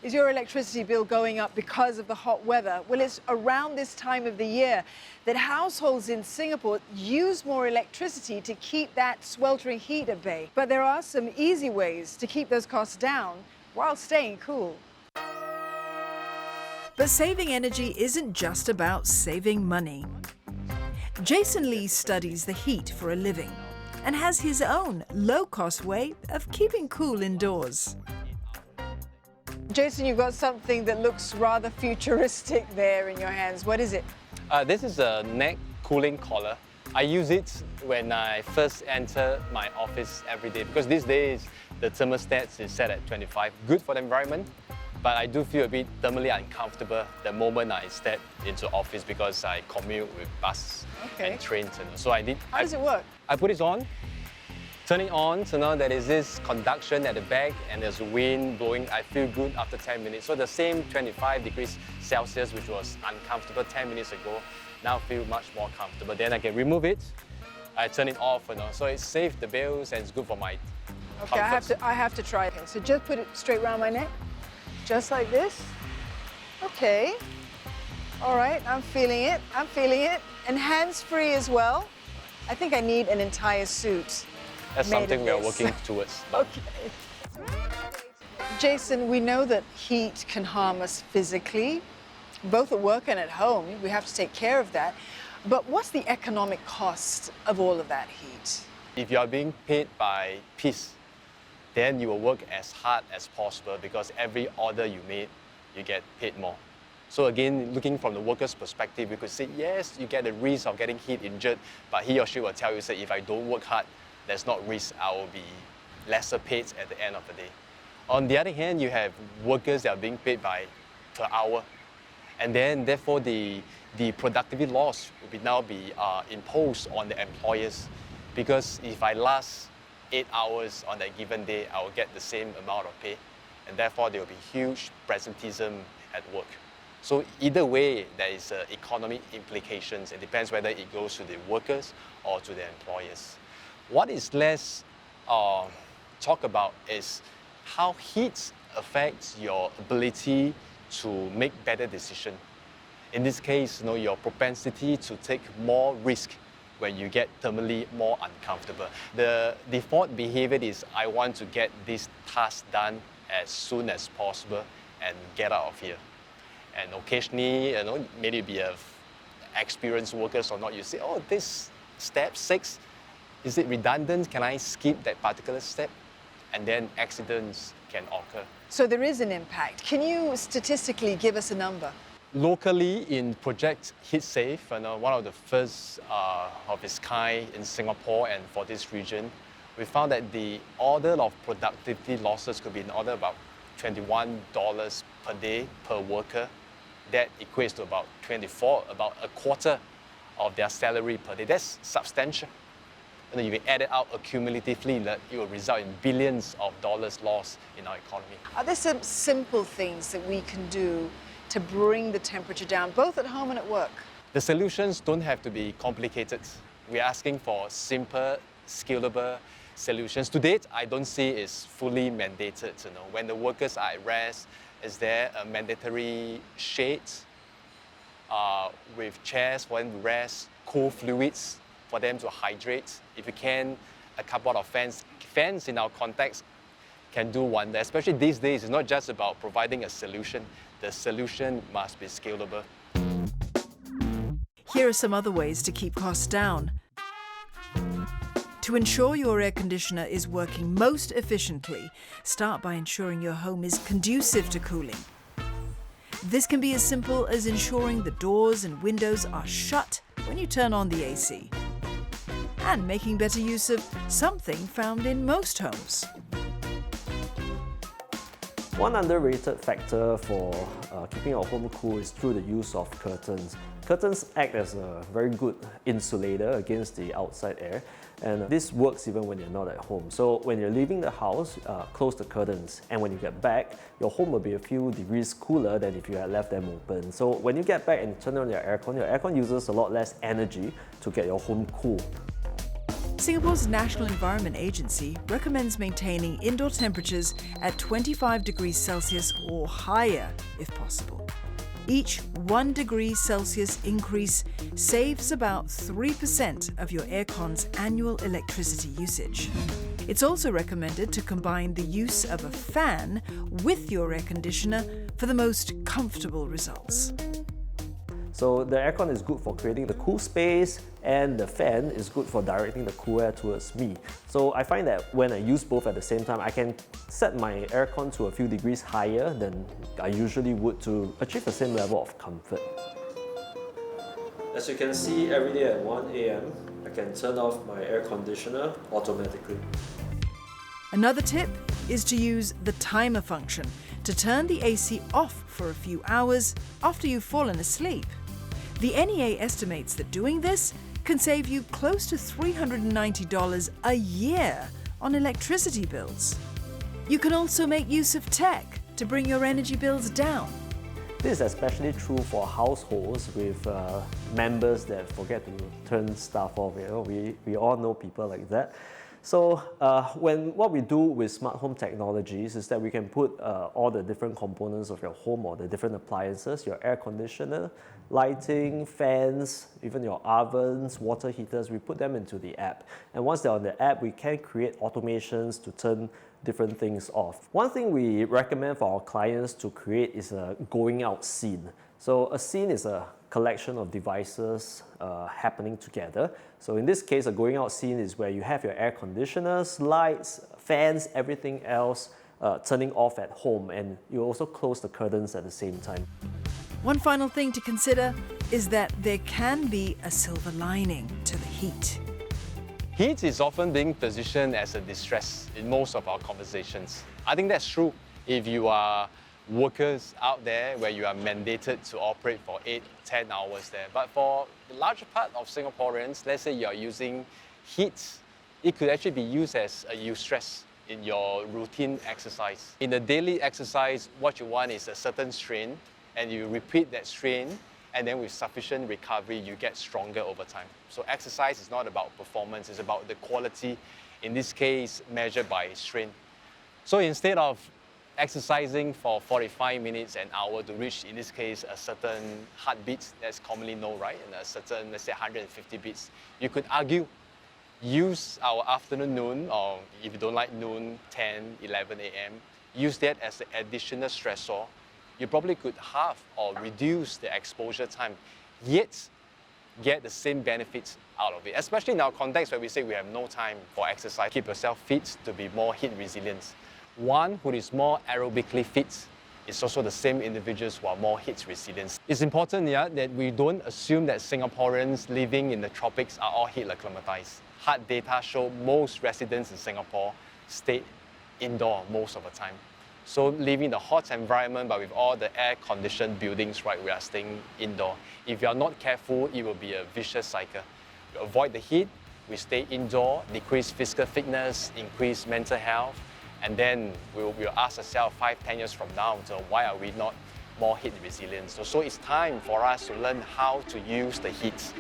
Is your electricity bill going up because of the hot weather? Well, it's around this time of the year that households in Singapore use more electricity to keep that sweltering heat at bay. But there are some easy ways to keep those costs down while staying cool. But saving energy isn't just about saving money. Jason Lee studies the heat for a living and has his own low-cost way of keeping cool indoors. Jason, you've got something that looks rather futuristic there in your hands. What is it? This is a neck cooling collar. I use it when I first enter my office every day because these days the thermostat is set at 25. Good for the environment, but I do feel a bit thermally uncomfortable the moment I step into office because I commute with bus and trains. So I did. How does it work? I put it on. Turn it on, so now there is this conduction at the back and there's wind blowing. I feel good after 10 minutes. So the same 25 degrees Celsius, which was uncomfortable 10 minutes ago, now feel much more comfortable. Then I can remove it, I turn it off, so it saves the bills and it's good for my comfort. I have to try it. So just put it straight around my neck, just like this. Okay. All right, I'm feeling it, And hands-free as well. I think I need an entire suit. That's something we are working towards. Okay. Jason, we know that heat can harm us physically, both at work and at home. We have to take care of that. But what's the economic cost of all of that heat? If you are being paid by piece, then you will work as hard as possible because every order you made, you get paid more. So again, looking from the worker's perspective, we could say, yes, you get the risk of getting heat injured, but he or she will tell you, say, if I don't work hard, there's not risk, I will be lesser paid at the end of the day. On the other hand, you have workers that are being paid per hour. And then, therefore, the productivity loss will now be imposed on the employers. Because if I last 8 hours on a given day, I will get the same amount of pay. And therefore, there will be huge presenteeism at work. So either way, there is economic implications. It depends whether it goes to the workers or to the employers. What is less talk about is how heat affects your ability to make better decisions. In this case, your propensity to take more risk when you get thermally more uncomfortable. The default behavior is I want to get this task done as soon as possible and get out of here. And occasionally, maybe it be experienced workers or not, you say, oh, this step 6, is it redundant? Can I skip that particular step? And then accidents can occur. So there is an impact. Can you statistically give us a number? Locally, in Project HeatSafe, one of the first of its kind in Singapore and for this region, we found that the order of productivity losses could be in order about $21 per day per worker. That equates to about a quarter of their salary per day. That's substantial. And if you add it out accumulatively, it will result in billions of dollars lost in our economy. Are there some simple things that we can do to bring the temperature down, both at home and at work? The solutions don't have to be complicated. We're asking for simple, scalable solutions. To date, I don't see it's fully mandated. When the workers are at rest, is there a mandatory shade with chairs for them to rest, cool fluids for them to hydrate? If you can, a couple of fans. Fans in our context can do wonder. Especially these days, it's not just about providing a solution. The solution must be scalable. Here are some other ways to keep costs down. To ensure your air conditioner is working most efficiently, start by ensuring your home is conducive to cooling. This can be as simple as ensuring the doors and windows are shut when you turn on the AC, and making better use of something found in most homes. One underrated factor for keeping our home cool is through the use of curtains. Curtains act as a very good insulator against the outside air, and this works even when you're not at home. So when you're leaving the house, close the curtains, and when you get back, your home will be a few degrees cooler than if you had left them open. So when you get back and turn on your aircon uses a lot less energy to get your home cool. Singapore's National Environment Agency recommends maintaining indoor temperatures at 25 degrees Celsius or higher if possible. Each 1 degree Celsius increase saves about 3% of your aircon's annual electricity usage. It's also recommended to combine the use of a fan with your air conditioner for the most comfortable results. So the aircon is good for creating the cool space, and the fan is good for directing the cool air towards me. So I find that when I use both at the same time, I can set my aircon to a few degrees higher than I usually would to achieve the same level of comfort. As you can see, every day at 1 a.m, I can turn off my air conditioner automatically. Another tip is to use the timer function to turn the AC off for a few hours after you've fallen asleep. The NEA estimates that doing this can save you close to $390 a year on electricity bills. You can also make use of tech to bring your energy bills down. This is especially true for households with members that forget to turn stuff off. We all know people like that. So what we do with smart home technologies is that we can put all the different components of your home or the different appliances, your air conditioner, lighting, fans, even your ovens, water heaters, we put them into the app. And once they're on the app, we can create automations to turn different things off. One thing we recommend for our clients to create is a going out scene. So a scene is a collection of devices happening together. So in this case, a going out scene is where you have your air conditioners, lights, fans, everything else turning off at home, and you also close the curtains at the same time. One final thing to consider is that there can be a silver lining to the heat. Heat is often being positioned as a distress in most of our conversations. I think that's true if you are workers out there where you are mandated to operate for 8-10 hours there. But for the larger part of Singaporeans, let's say you are using heat, it could actually be used as a eustress in your routine exercise. In the daily exercise, what you want is a certain strain, and you repeat that strain, and then with sufficient recovery, you get stronger over time. So exercise is not about performance, it's about the quality, in this case, measured by strain. So instead of exercising for 45 minutes, an hour to reach, in this case, a certain heartbeat that's commonly known, right? And a certain, let's say, 150 beats. You could argue, use our afternoon, noon, or if you don't like noon, 10, 11 a.m., use that as an additional stressor. You probably could halve or reduce the exposure time, yet get the same benefits out of it, especially in our context where we say we have no time for exercise. Keep yourself fit to be more heat resilient. One who is more aerobically fit is also the same individuals who are more heat resilient. It's important that we don't assume that Singaporeans living in the tropics are all heat acclimatized. Hard data show most residents in Singapore stay indoor most of the time. So living in the hot environment, but with all the air-conditioned buildings, right, we are staying indoor. If you are not careful, it will be a vicious cycle. We avoid the heat, we stay indoor, decrease physical fitness, increase mental health, and then we'll ask ourselves 5-10 years from now, so why are we not more heat resilient? So it's time for us to learn how to use the heat.